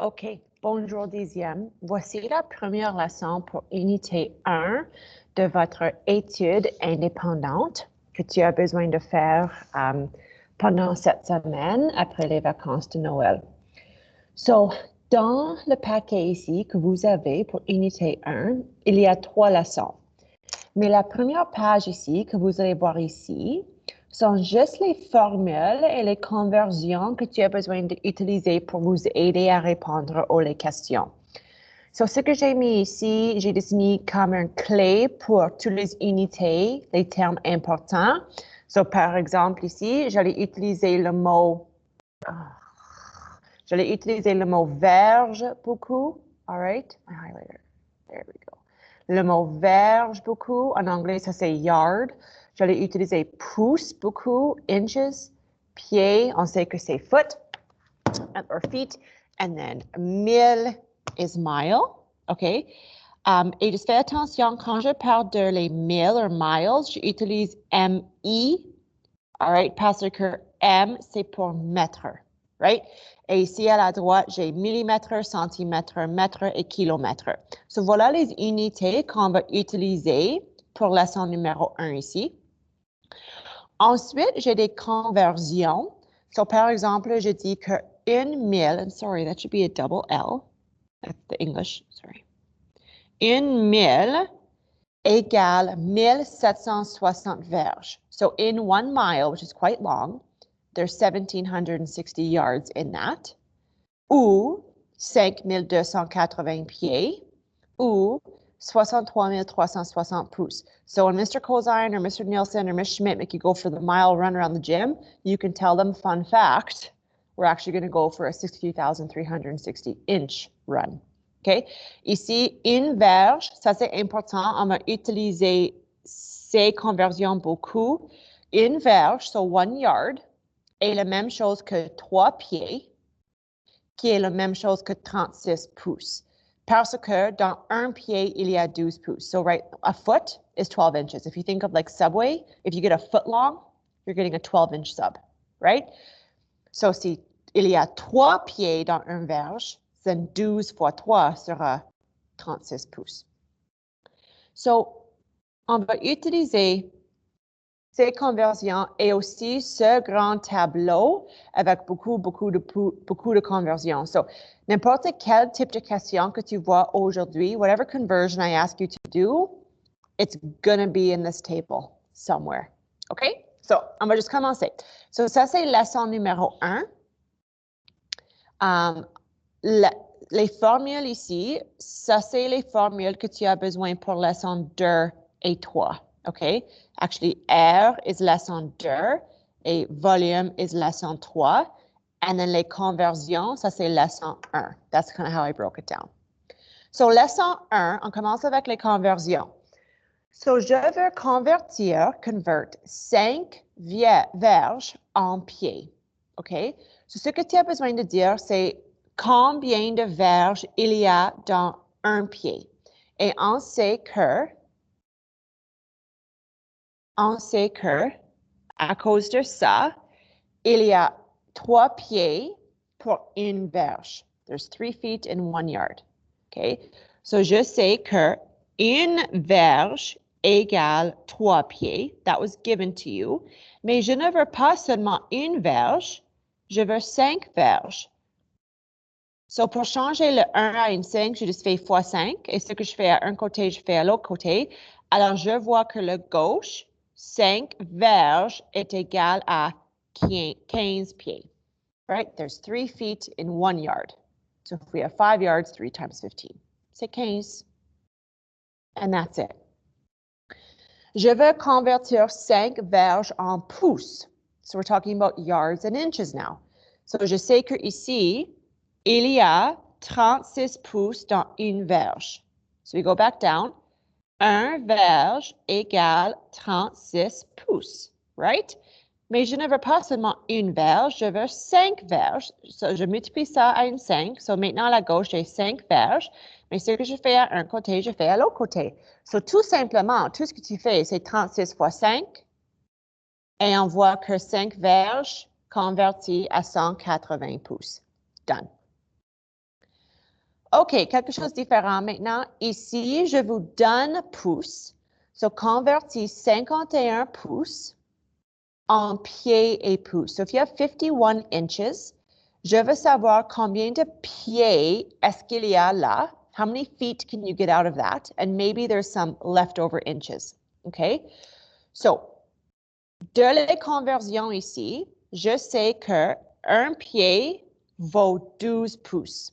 OK, bonjour dixième. Voici la première leçon pour unité 1 de votre étude indépendante que tu as besoin de faire pendant cette semaine après les vacances de Noël. So, dans le paquet ici que vous avez pour unité 1, il y a 3 leçons. Mais la première page ici que vous allez voir ici, sont juste les formules et les conversions que tu as besoin d'utiliser pour vous aider à répondre aux questions. So, ce que j'ai mis ici, j'ai désigné comme une clé pour toutes les unités, les termes importants. So, par exemple, ici, j'allais utiliser le mot verge beaucoup. All right, my highlighter. There we go. Le mot verge beaucoup, en anglais, ça c'est yard. J'allais utiliser pouce beaucoup, inches, pied, on sait que c'est foot, or feet, and then mille is mile, OK? Et juste fais attention, quand je parle de les milles or miles, j'utilise MI, all right, parce que M, c'est pour mètre, right? Et ici à la droite, j'ai millimètre, centimètre, mètre et kilomètre. So voilà les unités qu'on va utiliser pour leçon numéro 1 ici. Ensuite, j'ai des conversions. So par exemple, je dis que une mille, and sorry, that should be a double L. That's the English, sorry. Une mille égale 1760 verges. So in 1 mile, which is quite long, there's 1,760 yards in that, ou 5,280 pieds, ou 63,360 pouces. So when Mr. Cozine or Mr. Nielsen or Ms. Schmidt make you go for the mile run around the gym, you can tell them, fun fact, we're actually going to go for a 62,360 inch run. OK? Ici, une verge, ça c'est important, on va utiliser ces conversions beaucoup. Une verge, so 1 yard, est la même chose que 3 pieds, qui est la même chose que 36 pouces. Parce que dans un pied, il y a 12 pouces. So right, a foot is 12 inches. If you think of like Subway, if you get a foot long, you're getting a 12-inch sub, right? So si il y a 3 pieds dans un verge, then 12 fois 3 sera 36 pouces. So, on va utiliser ces conversions et aussi ce grand tableau avec beaucoup de conversions. So, n'importe quel type de question que tu vois aujourd'hui, whatever conversion I ask you to do, it's going to be in this table somewhere. OK? So, on va juste commencer. So, ça, c'est leçon numéro 1. Les formules ici, ça, c'est les formules que tu as besoin pour leçon 2 et 3. OK? Actually, R is lesson 2 et volume is lesson 3. And then les conversions, ça c'est lesson 1. That's kind of how I broke it down. So, lesson 1, on commence avec les conversions. So, je veux convert 5 verges en pieds. OK? So, ce que tu as besoin de dire, c'est combien de verges il y a dans un pied. Et on sait que, à cause de ça, il y a 3 pieds pour une verge. There's 3 feet in 1 yard. OK? So, je sais que une verge égale 3 pieds. That was given to you. Mais je ne veux pas seulement une verge, je veux 5 verges. So, pour changer le 1 à une 5, je juste fais fois 5. Et ce que je fais à un côté, je fais à l'autre côté. Alors, je vois que le gauche, 5 verges est égal à 15 pieds. Right? There's 3 feet in 1 yard. So, if we have 5 yards, 3 times 15. C'est 15. And that's it. Je veux convertir 5 verges en pouces. So, we're talking about yards and inches now. So, je sais que ici, il y a 36 pouces dans une verge. So we go back down. Un verge égale 36 pouces, right? Mais je ne veux pas seulement une verge, je veux 5 verges. So je multiplie ça à une 5. So maintenant à la gauche, j'ai 5 verges. Mais ce que je fais à un côté, je fais à l'autre côté. So tout simplement, tout ce que tu fais, c'est 36 fois 5. Et on voit que 5 verges convertis à 180 pouces. Done. OK, quelque chose de différent maintenant. Ici, je vous donne pouces. So, convertis 51 pouces en pieds et pouces. So, if you have 51 inches, je veux savoir combien de pieds est-ce qu'il y a là. How many feet can you get out of that? And maybe there's some leftover inches. OK? So, de les conversions ici, je sais que un pied vaut 12 pouces.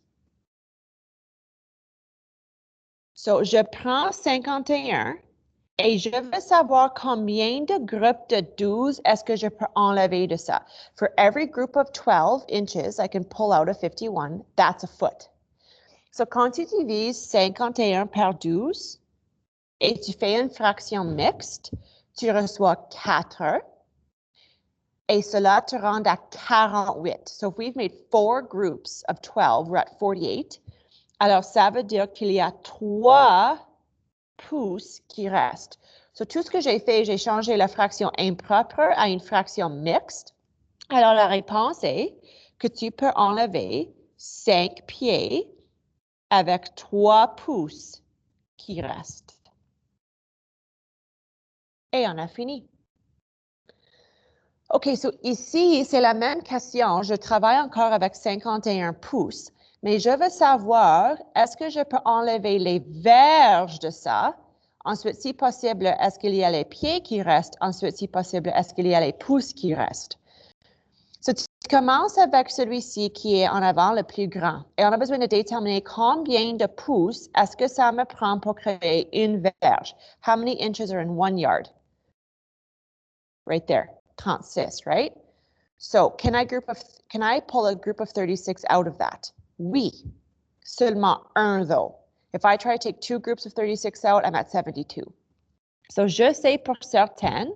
So, je prends 51 et je veux savoir combien de groupes de 12 est-ce que je peux enlever de ça. For every group of 12 inches, I can pull out a 51. That's a foot. So, quand tu divises 51 par 12 et tu fais une fraction mixte, tu reçois 4 et cela te rend à 48. So, if we've made 4 groups of 12, we're at 48. Alors, ça veut dire qu'il y a 3 pouces qui restent. So, tout ce que j'ai fait, j'ai changé la fraction impropre à une fraction mixte. Alors, la réponse est que tu peux enlever 5 pieds avec 3 pouces qui restent. Et on a fini. OK, so ici, c'est la même question. Je travaille encore avec 51 pouces, mais je veux savoir, est-ce que je peux enlever les verges de ça? Ensuite, si possible, est-ce qu'il y a les pieds qui restent? Ensuite, si possible, est-ce qu'il y a les pouces qui restent? So, tu commences avec celui-ci qui est en avant le plus grand. Et on a besoin de déterminer combien de pouces est-ce que ça me prend pour créer une verge. How many inches are in 1 yard? Right there. 36, right? So can I pull a group of 36 out of that? Oui. Seulement un though. If I try to take 2 groups of 36 out, I'm at 72. So je sais pour certain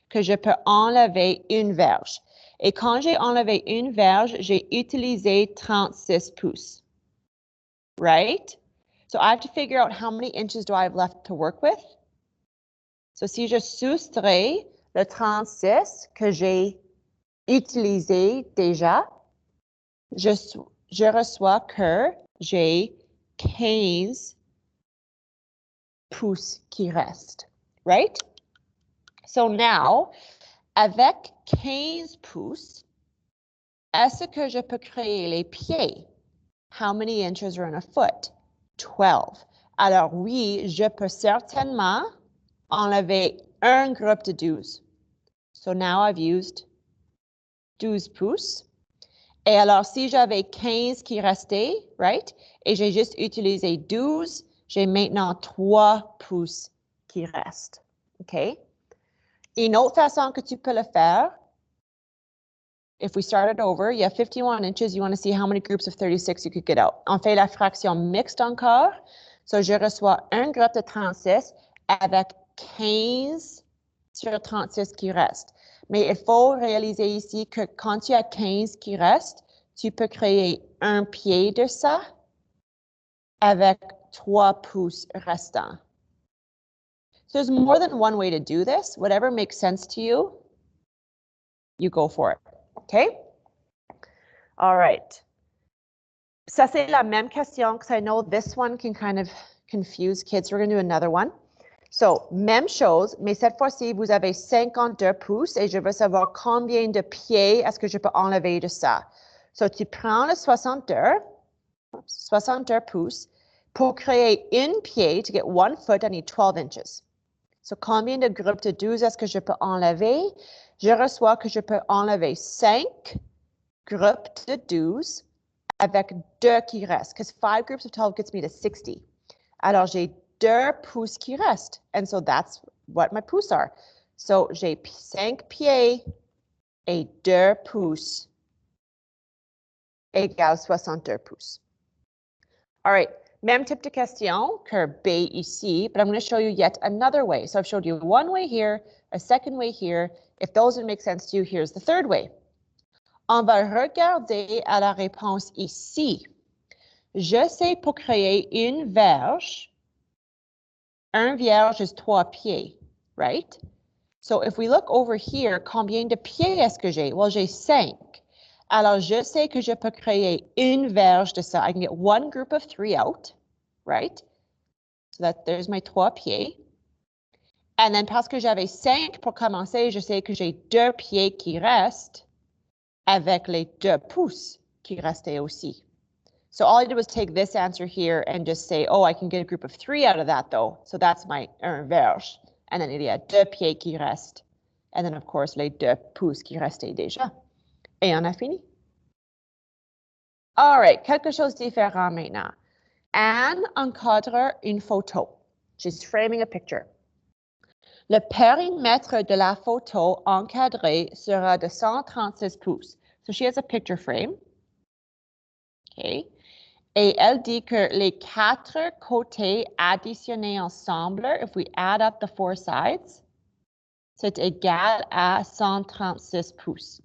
que je peux enlever une verge. Et quand j'ai enlevé une verge, j'ai utilisé 36 pouces. Right? So I have to figure out how many inches do I have left to work with. So si je soustrais le 36 que j'ai utilisé déjà, je reçois que j'ai 15 pouces qui restent, right? So now, avec 15 pouces, est-ce que je peux créer les pieds? How many inches are in a foot? 12. Alors oui, je peux certainement enlever un groupe de 12. So now I've used 12 pouces. Et alors, si j'avais 15 qui restaient, right, et j'ai juste utilisé 12, j'ai maintenant 3 pouces qui restent. OK? Une autre façon que tu peux le faire, if we started over, you have 51 inches, you want to see how many groups of 36 you could get out. On fait la fraction mixte encore. So, je reçois un groupe de 36 avec 15 sur 36 qui restent. Mais il faut réaliser ici que quand tu as 15 qui restent, tu peux créer un pied de ça avec 3 pouces restants. So there's more than one way to do this. Whatever makes sense to you, you go for it. Okay? All right. Ça, c'est la même question, because I know this one can kind of confuse kids. We're going to do another one. So, même chose, mais cette fois-ci, vous avez 52 pouces et je veux savoir combien de pieds est-ce que je peux enlever de ça. So, tu prends le 62 pouces. Pour créer une pied, to get 1 foot, I need 12 inches. So, combien de groupes de 12 est-ce que je peux enlever? Je reçois que je peux enlever 5 groupes de 12 avec 2 qui restent. Because 5 groups of 12 gets me to 60. Alors, j'ai 2 pouces qui restent. And so that's what my pouces are. So, j'ai 5 pieds et 2 pouces égale 62 pouces. All right, même type de question que B ici, but I'm going to show you yet another way. So I've showed you one way here, a second way here. If those would make sense to you, here's the third way. On va regarder à la réponse ici. Je sais pour créer une verge, un vierge is 3 pieds, right? So if we look over here, combien de pieds est-ce que j'ai? Well, j'ai 5. Alors, je sais que je peux créer une verge de ça. I can get one group of 3 out, right? So that there's my 3 pieds. And then, parce que j'avais 5 pour commencer, je sais que j'ai 2 pieds qui restent avec les 2 pouces qui restaient aussi. So all I did was take this answer here and just say, oh, I can get a group of 3 out of that though. So that's my verge. And then il y a 2 pieds qui restent. And then of course les 2 pouces qui restaient déjà. Et on a fini. All right, quelque chose de différent maintenant. Anne encadre une photo. She's framing a picture. Le périmètre de la photo encadrée sera de 136 pouces. So she has a picture frame. Okay. Et elle dit que les 4 côtés additionnés ensemble, if we add up the 4 sides, c'est égal à 136 pouces.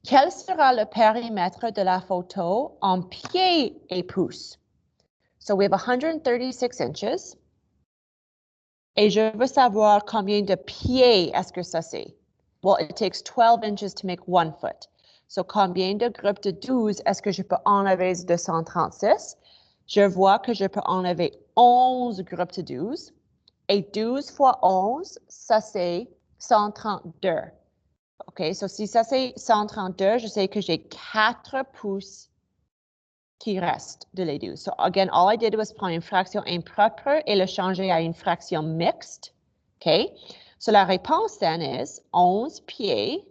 Quel sera le périmètre de la photo en pieds et pouces? So we have 136 inches. Et je veux savoir combien de pieds est-ce que ça c'est? Well, it takes 12 inches to make 1 foot. So, combien de groupes de 12 est-ce que je peux enlever de 236? Je vois que je peux enlever 11 groupes de 12. Et 12 fois 11, ça c'est 132. OK, so si ça c'est 132, je sais que j'ai 4 pouces qui restent de les 12. So again, all I did was prendre une fraction impropre et le changer à une fraction mixte. OK, so la réponse then is 11 pieds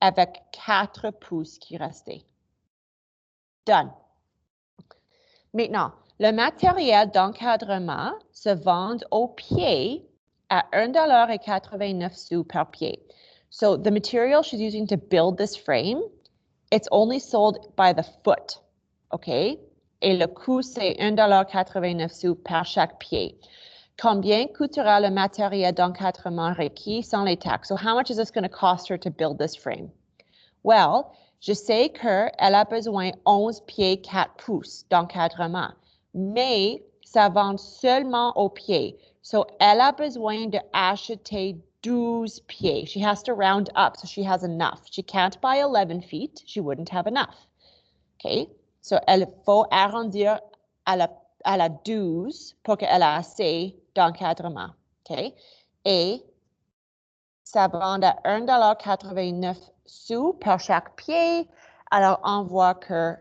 avec 4 pouces qui restaient. Done. Maintenant, le matériel d'encadrement se vend au pied à $1.89 per pied. So the material she's using to build this frame, it's only sold by the foot, okay? Et le coût, c'est $1.89 par chaque pied. Combien coûtera le matériel d'encadrement requis sans les taxes? So how much is this going to cost her to build this frame? Well, je sais qu'elle a besoin 11 pieds 4 pouces d'encadrement, mais ça vend seulement au pied. So, elle a besoin d'acheter 12 pieds. She has to round up so she has enough. She can't buy 11 feet. She wouldn't have enough. Okay? So, elle faut arrondir à la 12 pour qu'elle ait assez d'encadrement. Okay? Et ça vend à $1.89 par chaque pied. Alors, on voit que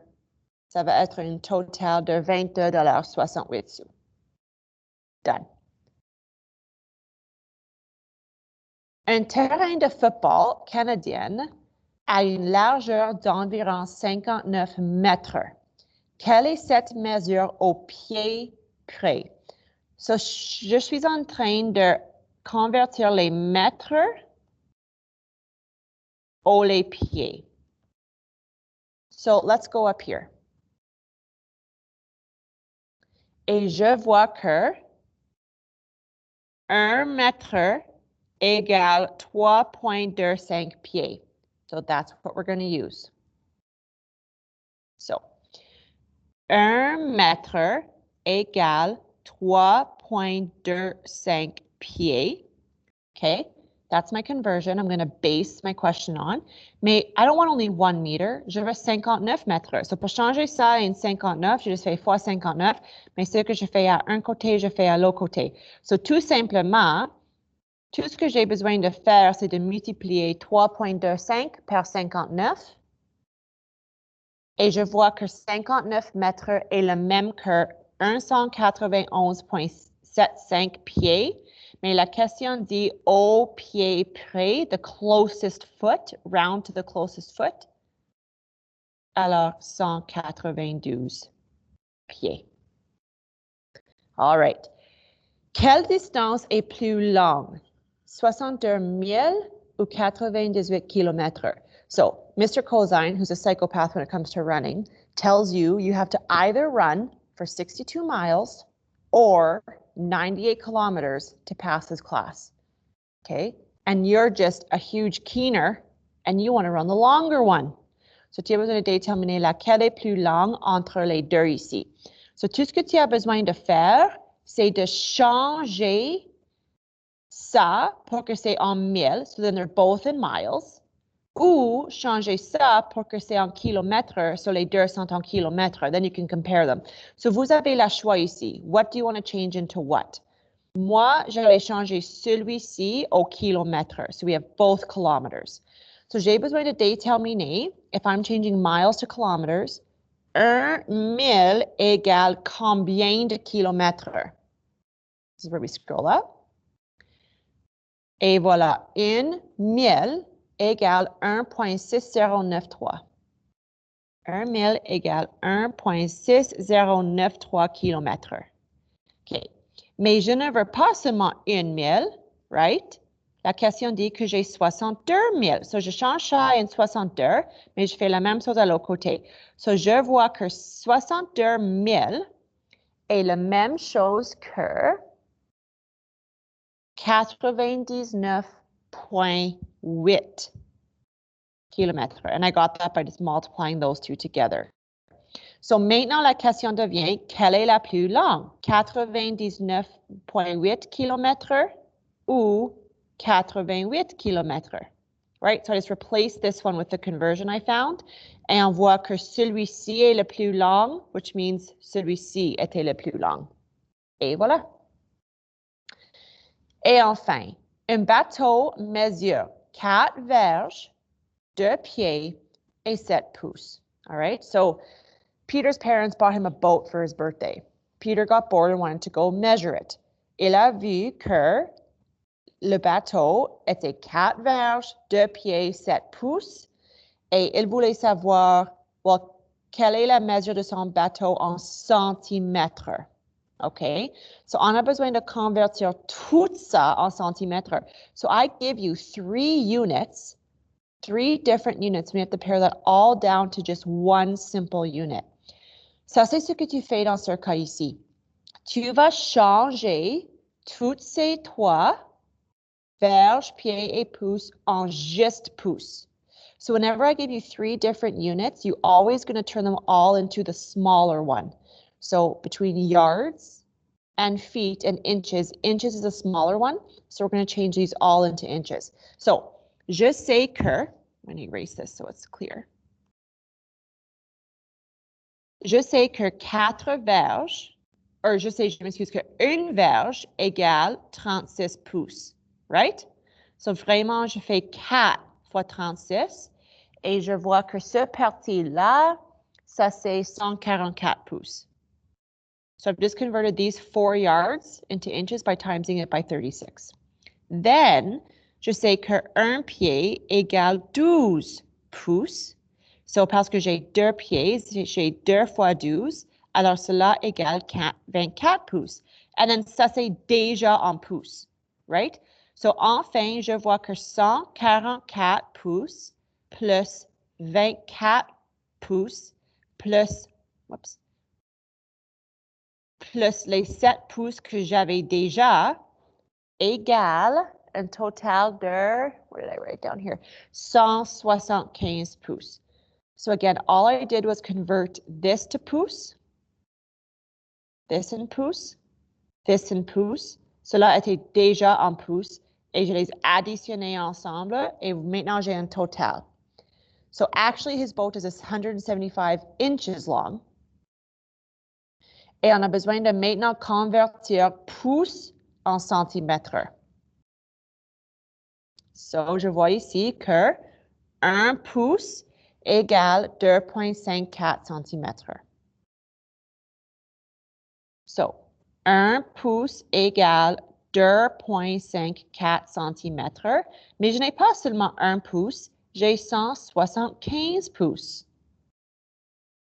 ça va être un total de $22.68. Done. Un terrain de football canadien a une largeur d'environ 59 mètres. Quelle est cette mesure au pied près? So, je suis en train de convertir les mètres aux les pieds. So, let's go up here. Et je vois que 1 mètre égale 3.25 pieds. So that's what we're going to use. So, 1 mètre égale 3.25 pieds. Okay, that's my conversion. I'm going to base my question on. Mais I don't want only 1 meter. Je veux 59 mètres. So, pour changer ça à une 59, je juste fais fois 59. Mais ce que je fais à un côté, je fais à l'autre côté. So, tout simplement, tout ce que j'ai besoin de faire, c'est de multiplier 3.25 par 59. Et je vois que 59 mètres est le même que 191.75 pieds. Mais la question dit au pied près, the closest foot, round to the closest foot. Alors, 192 pieds. All right. Quelle distance est plus longue? 62 000 ou 98 km? So, Mr. Cosine, who's a psychopath when it comes to running, tells you have to either run for 62 miles or 98 kilometers to pass his class. Okay? And you're just a huge keener and you want to run the longer one. So, tu as besoin de déterminer laquelle est plus longue entre les deux ici. So, tout ce que tu as besoin de faire, c'est de changer ça pour que c'est en 1000. So, then they're both in miles. ou changer ça pour que c'est en kilomètres, so les deux sont en kilomètres. Then you can compare them. So vous avez le choix ici. What do you want to change into what? Moi, j'allais changer celui-ci au kilomètre. So we have both kilometers. So j'ai besoin de déterminer, if I'm changing miles to kilometers, 1 000 égale combien de kilomètres? This is where we scroll up. Et voilà, 1 000 égale 1,6093. 1 000 égale 1,6093 kilomètres. OK. Mais je ne veux pas seulement 1 000, right? La question dit que j'ai 62 000. So, je change ça à 62, mais je fais la même chose à l'autre côté. So, je vois que 62 000 est la même chose que 99,8 kilomètres. And I got that by just multiplying those two together. So maintenant, la question devient, quelle est la plus longue? 99,8 kilomètres ou 88 kilomètres? Right? So I just replaced this one with the conversion I found. Et on voit que celui-ci est le plus long, which means celui-ci était le plus long. Et voilà. Et enfin, un bateau mesure 4 verges, 2 pieds et 7 pouces. All right? So Peter's parents bought him a boat for his birthday. Peter got bored and wanted to go measure it. Il a vu que le bateau était 4 verges, 2 pieds, 7 pouces. Et il voulait savoir, well, quelle est la mesure de son bateau en centimètres. OK? So on a besoin de convertir tout ça en centimètres. So I give you 3 units, 3 different units. We have to pare that all down to just one simple unit. Ça, c'est ce que tu fais dans ce cas ici. Tu vas changer toutes ces 3 verges, pieds et pouces en just pouces. So whenever I give you 3 different units, you're always going to turn them all into the smaller one. So between yards and feet and inches, inches is the smaller one. So we're going to change these all into inches. So je sais que, I'm going to erase this so it's clear. Je sais que 4 verges, je m'excuse, que 1 verge égale 36 pouces, right? So vraiment, je fais 4 fois 36 et je vois que ce parti-là, ça c'est 144 pouces. So I've just converted these 4 yards into inches by timesing it by 36. Then, je sais que 1 pied égale 12 pouces. So, parce que j'ai 2 pieds, j'ai 2 fois 12, alors cela égale 24 pouces. And then ça, c'est déjà en pouces, right? So, enfin, je vois que 144 pouces plus 24 pouces plus, plus les 7 pouces que j'avais déjà égale un total de, what did I write down here? 175 pouces. So again, all I did was convert this to pouces, this in pouces, this in pouces. Cela était déjà en pouces et je les additionnais ensemble et maintenant j'ai un total. So actually his boat is 175 inches long. Et on a besoin de maintenant convertir pouces en centimètres. So je vois ici que 1 pouce égale 2,54 cm. So, 1 pouce égale 2,54 cm. Mais je n'ai pas seulement 1 pouce, j'ai 175 pouces.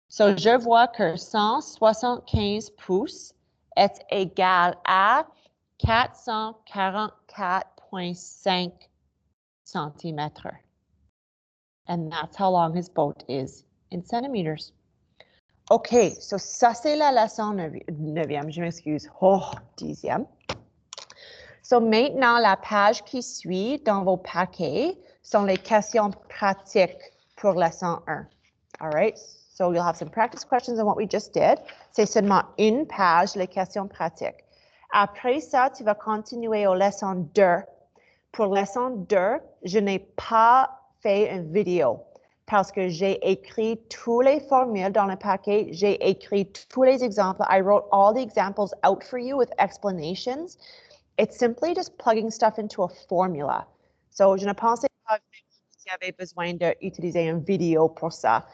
So, je vois que 175 pouces est égal à 444,5 cm. And that's how long his boat is in centimeters. OK, so ça c'est la leçon 9e, je m'excuse, 10e. So maintenant, la page qui suit dans vos paquets sont les questions pratiques pour leçon 1. All right, so you'll have some practice questions on what we just did. C'est seulement une page, les questions pratiques. Après ça, tu vas continuer aux leçons 2. Pour leçon 2, je n'ai pas fait une vidéo parce que j'ai écrit tous les formules dans le paquet. J'ai écrit tous les exemples. I wrote all the examples out for you with explanations. It's simply just plugging stuff into a formula. So, je ne pensais pas qu'il y avait besoin d'utiliser une vidéo pour ça.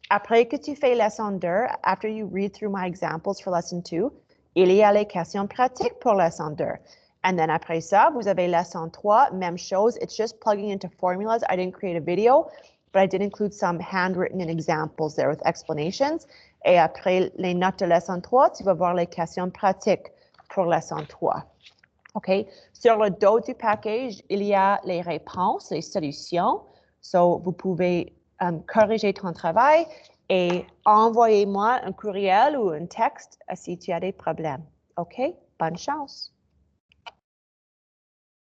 Après que tu fais lesson 2, after you read through my examples for lesson 2, il y a les questions pratiques pour lesson 2. And then après ça, vous avez lesson 3, même chose. It's just plugging into formulas. I didn't create a video, but I did include some handwritten examples there with explanations. Et après les notes de lesson 3, tu vas voir les questions pratiques pour lesson 3. OK? Sur le dos du package, il y a les réponses, les solutions. So, vous pouvez corriger ton travail et envoyez-moi un courriel ou un texte si tu as des problèmes. OK? Bonne chance.